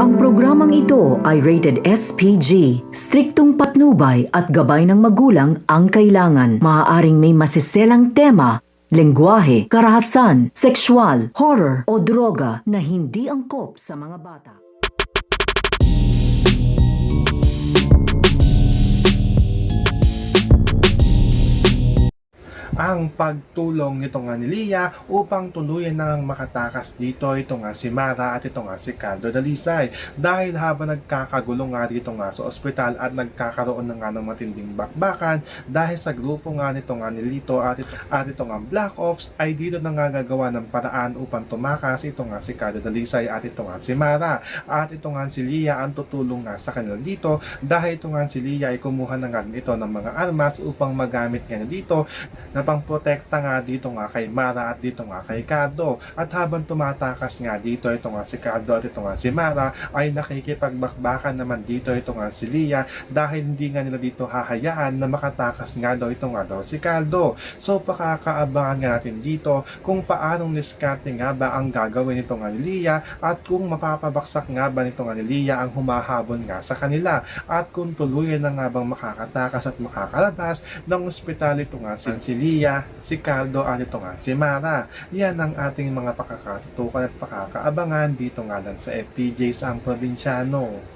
Ang programang ito ay rated SPG. Striktong patnubay at gabay ng magulang ang kailangan. Maaaring may masiselang tema, lengguwahe, karahasan, sexual, horror o droga na hindi angkop sa mga bata. Ang pagtulong nito nga ni Lia upang tuluyan nang makatakas dito ito nga si Mara at ito nga si Caldo Dalisay, dahil habang nagkakagulo nga dito nga sa ospital at nagkakaroon na nga ng matinding bakbakan dahil sa grupo nga nito nga ni Lito at ito nga Black Ops, ay dito na nga gagawa ng paraan upang tumakas ito nga si Caldo Dalisay at ito nga si Mara, at ito nga si Lia ang tutulong nga sa kanila dito, dahil ito nga si Lia ay kumuha na nga ito ng mga armas upang magamit nga dito na pangprotekta nga dito nga kay Mara at dito nga kay Caldo. At habang tumatakas nga dito ito nga si Caldo at ito nga si Mara, ay nakikipagbakbakan naman dito ito nga si Lia, dahil hindi nga nila dito hahayaan na makatakas nga daw ito nga daw si Caldo. So pakakaabangan nga natin dito kung paanong diskarte nga ba ang gagawin nito nga ni Lia, at kung mapapabaksak nga ba nito nga ni Lia ang humahabol nga sa kanila, at kung tuluyan na nga bang makakatakas at makakalabas ng ospital ito nga si Lia, si Caldo at ito nga si Mara. Yan ang ating mga pakakatutukan at pakakaabangan dito nga lang sa FPJ sa ang probinsyano.